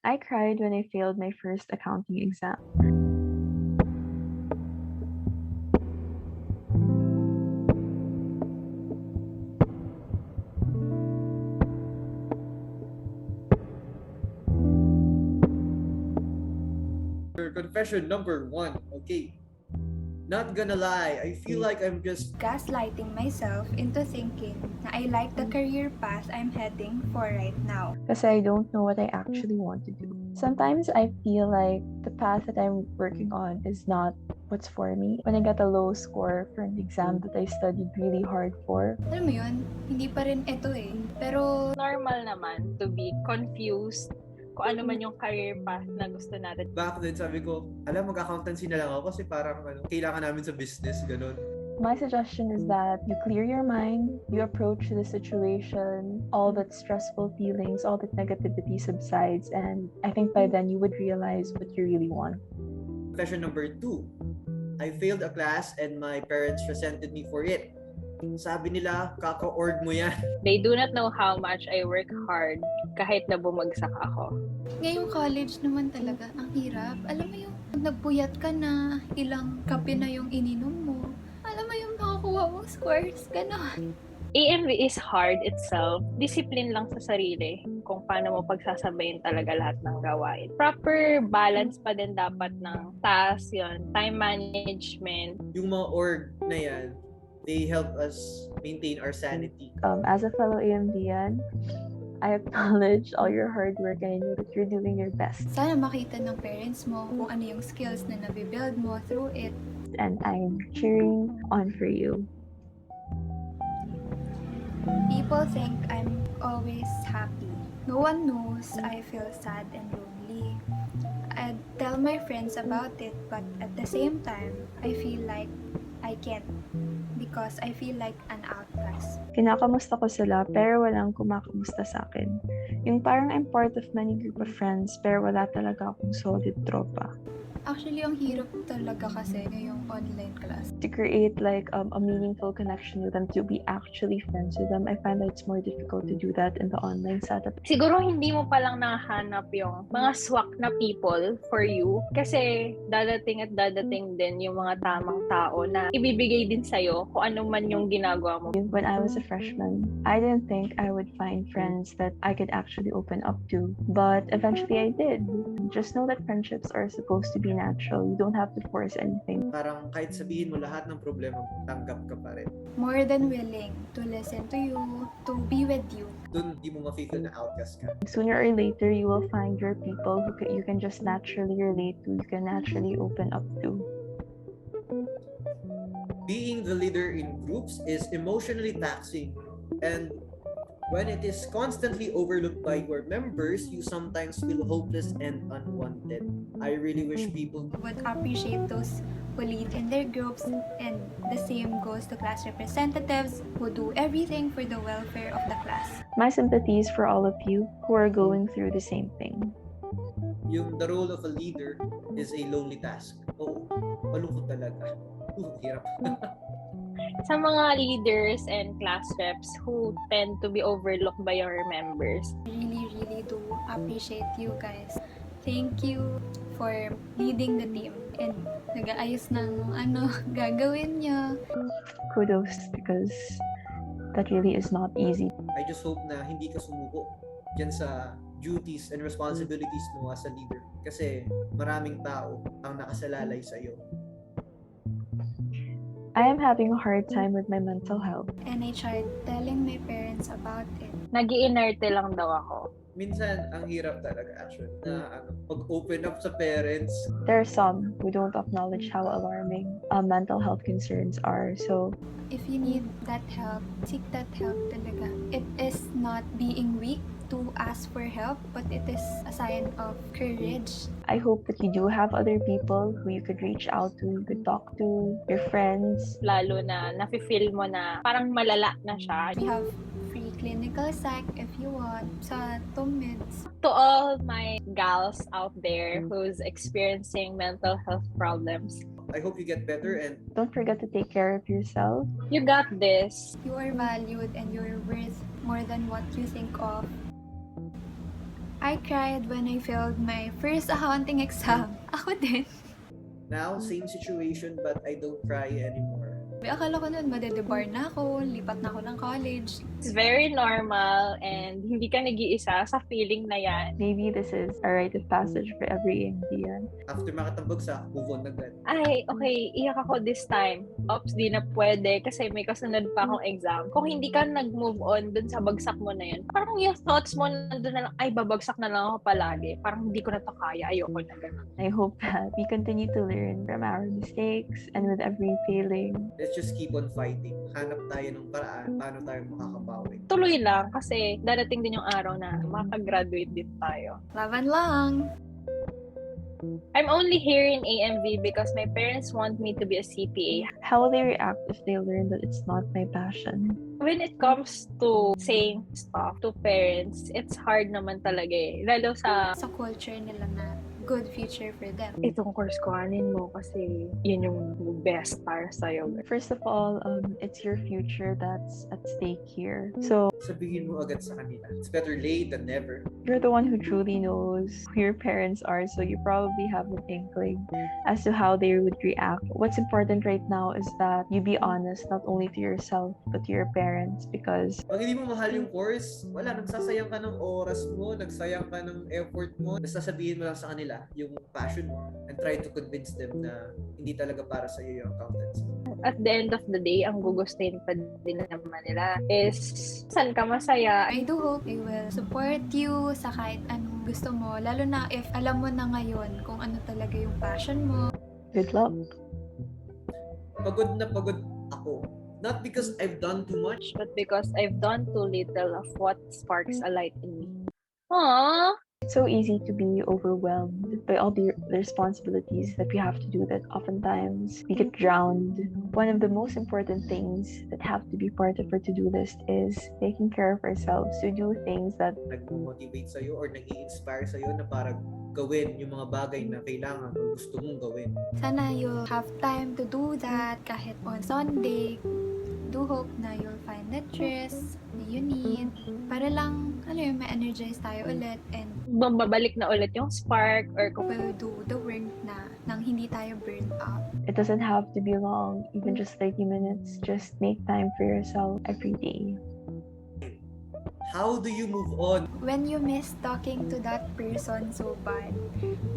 I cried when I failed my first accounting exam. Confession number 1. Okay. Not gonna lie, I feel like I'm just gaslighting myself into thinking na I like the career path I'm heading for right now. Because I don't know what I actually want to do. Sometimes I feel like the path that I'm working on is not what's for me. When I got a low score for an exam that I studied really hard for. Alam mo yun, hindi pa rin ito eh. Pero normal naman to be confused kung ano man yung career path na gusto natin. back then, sabi ko, alam, mag-accountancy na lang ako kasi parang kailangan namin sa business, ganun. My suggestion is that you clear your mind, you approach the situation, all that stressful feelings, all that negativity subsides, and I think by then you would realize what you really want. Confession number 2. I failed a class and my parents resented me for it. Sabi nila, kaka-org mo yan. They do not know how much I work hard kahit na bumagsak ako. ngayong college naman talaga, ang hirap. Alam mo yung nagpuyat ka na, ilang kape na yung ininom mo. Alam mo yung makakuha mong scores, gano'n. AMV is hard itself. Discipline lang sa sarili kung paano mo pagsasabayin talaga lahat ng gawain. Proper balance pa din dapat ng task yun, time management. Yung mga org na yan, they help us maintain our sanity. As a fellow AMDN, I acknowledge all your hard work and I know that you're doing your best. Sana makita ng parents mo kung ano yung skills na nabibuild mo through it. And I'm cheering on for you. People think I'm always happy. No one knows I feel sad and lonely. I'd tell my friends about it, but at the same time, I feel like I can't because I feel like an outcast. Kinakamusta ko sila pero walang kumakamusta sa akin. Yung parang I'm part of many group of friends pero wala talaga akong solid tropa. Actually, ang hirap talaga kasi ngayong online class. To create like a meaningful connection with them, to be actually friends with them, I find that it's more difficult to do that in the online setup. Siguro hindi mo palang nahanap yung mga swak na people for you kasi dadating at dadating din yung mga tamang tao na ibibigay din sa'yo kung ano man yung ginagawa mo. When I was a freshman, I didn't think I would find friends that I could actually open up to, but eventually I did. Just know that friendships are supposed to be natural. You don't have to force anything. Parang kahit sabihin mo lahat ng problema mo, tanggap ka pa rin. More than willing to listen to you, to be with you. Doon, di mo ma-feel na outcast ka. Sooner or later, you will find your people who you can just naturally relate to, you can naturally open up to. Being the leader in groups is emotionally taxing, and when it is constantly overlooked by your members, you sometimes feel hopeless and unwanted. I really wish people Would appreciate those who lead in their groups, and the same goes to class representatives who do everything for the welfare of the class. My sympathies for all of you who are going through the same thing. yung the role of a leader is a lonely task. Oo, malungkot talaga. Hirap. Sa mga leaders and class reps who tend to be overlooked by your members. Really do appreciate you guys. Thank you for leading the team and nag-aayos ng gagawin niyo. Kudos, because that really is not easy. I just hope na hindi ka sumuko dyan sa duties and responsibilities mo as a leader. Kasi maraming tao ang nakasalalay sa iyo. I am having a hard time with my mental health. And I tried telling my parents about it. Nag-iinerte lang daw ako. Minsan, ang hirap talaga actually na pag-open up sa parents. There are some who don't acknowledge how alarming mental health concerns are. So, If you need that help, seek that help talaga. It is not being weak to ask for help, but it is a sign of courage. I hope that you do have other people who you could reach out to, you could talk to, your friends. Lalo na nafe-feel mo na parang malala na siya. We have free clinical psych if you want sa TUMIDS. To all my gals out there who's experiencing mental health problems, I hope you get better and Don't forget to take care of yourself. you got this. You are valued and you're worth more than what you think of. I cried when I failed my first accounting exam. Ako din. Now, same situation but I don't cry anymore. Akala ko nun madedebar na ako, lipat na ako ng college. It's very normal and hindi ka nag-iisa sa feeling na yan. Maybe this is a rite of passage for every Indian. After makatambagsak, move on agad. Ay, okay, iyak ako this time. Oops, di na pwede kasi may kasunod pa akong exam. Kung hindi ka nag-move on dun sa bagsak mo na yun, parang yung thoughts mo nandun na lang, ay, babagsak na lang ako palagi. Parang hindi ko na to kaya, ayoko na ganun. I hope that we continue to learn from our mistakes and with every failing. Let's just keep on fighting. Hanap tayo ng paraan paano tayo makakabawi. Tuloy lang kasi darating din yung araw na makagraduate din tayo. Laban lang! I'm only here in AMV because my parents want me to be a CPA. How will they react if they learn that it's not my passion? When it comes to saying stuff to parents, it's hard naman talaga eh. Lalo sa Culture nila na good future for them. itong course ko, anin mo kasi yun yung best para sa'yo. First of all, it's your future that's at stake here. So Sabihin mo agad sa kanila. It's better late than never. you're the one who truly knows who your parents are, so you probably have an inkling as to how they would react. What's important right now is that you be honest not only to yourself but to your parents, because Pag hindi mo mahal yung course, wala, nagsasayang ka ng oras mo, nagsayang ka ng effort mo, basta sabihin mo lang sa kanila yung passion mo and try to convince them na hindi talaga para sa iyo yung accountancy. At the end of the day, ang gugustuhin pa din naman nila is saan ka masaya. I do hope they will support you sa kahit anong gusto mo, lalo na if alam mo na ngayon kung ano talaga yung passion mo. good luck. Pagod na pagod ako. Not because I've done too much, But because I've done too little of what sparks a light in me. Aww! It's so easy to be overwhelmed by all the responsibilities that we have to do that oftentimes we get drowned. One of the most important things that have to be part of our to-do list is taking care of ourselves, to do things that nag-motivate sa'yo or nag-i-inspire sa'yo na parang gawin yung mga bagay na kailangan o gusto mong gawin. Sana you'll have time to do that kahit on Sunday. Do hope na you'll find the dress that you need para lang, may energize tayo ulit and Babalik na ulit yung spark or kung we'll do the work na nang hindi tayo burned out. it doesn't have to be long, even just 30 minutes. Just make time for yourself every day. How do you move on? When you miss talking to that person so bad,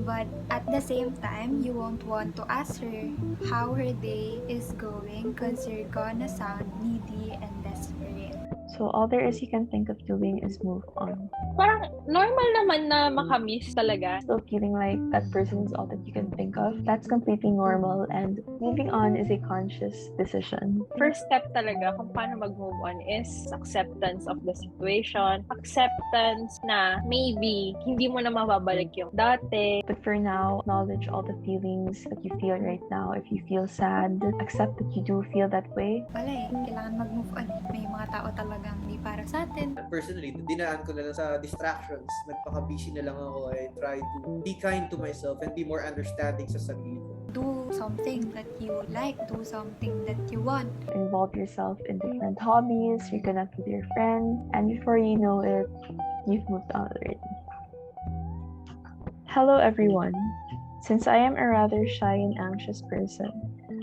but at the same time, you won't want to ask her how her day is going because you're gonna sound needy and desperate. So all there is you can think of doing is move on. parang normal naman na makamiss talaga. Still feeling like that person is all that you can think of. That's completely normal, and moving on is a conscious decision. First step talaga kung paano mag-move on is acceptance of the situation, acceptance na maybe hindi mo na mababalik yung dati. But for now, acknowledge all the feelings that you feel right now. If you feel sad, accept that you do feel that way. Wala kailangan mag-move on. May mga tao talagang hindi para sa atin. Personally, dinaan ko na lang sa distractions. Nagpaka-busy na lang ako. I try to be kind to myself and be more understanding sa sarili ko. Do something that you like. Do something that you want. Involve yourself in different hobbies, reconnect with your friends, and before you know it, you've moved on already. Hello everyone. Since I am a rather shy and anxious person,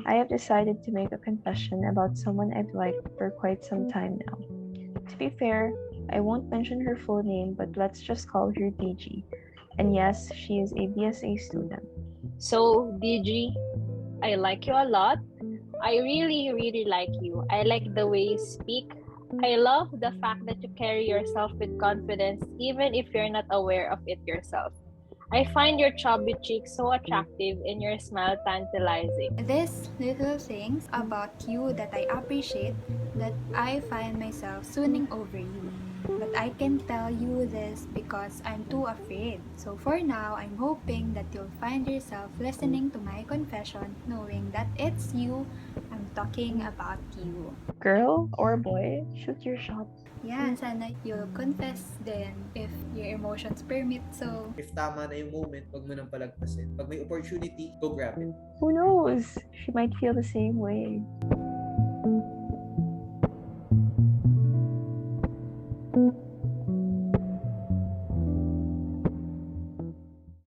I have decided to make a confession about someone I've liked for quite some time now. To be fair, I won't mention her full name, but let's just call her DG. And yes, she is a BSA student. So, DG, I like you a lot. I really, really like you. I like the way you speak. I love the fact that you carry yourself with confidence even if you're not aware of it yourself. I find your chubby cheeks so attractive and your smile tantalizing. These little things about you that I appreciate, that I find myself swooning over you. But I can tell you this because I'm too afraid. So for now, I'm hoping that you'll find yourself listening to my confession, knowing that it's you. I'm talking about you. Girl or boy, shoot your shot. Yeah, sana you'll confess then if your emotions permit. So, If tama na yung moment, wag mo nang palagpasin. Pag may opportunity, go grab it. Who knows? She might feel the same way.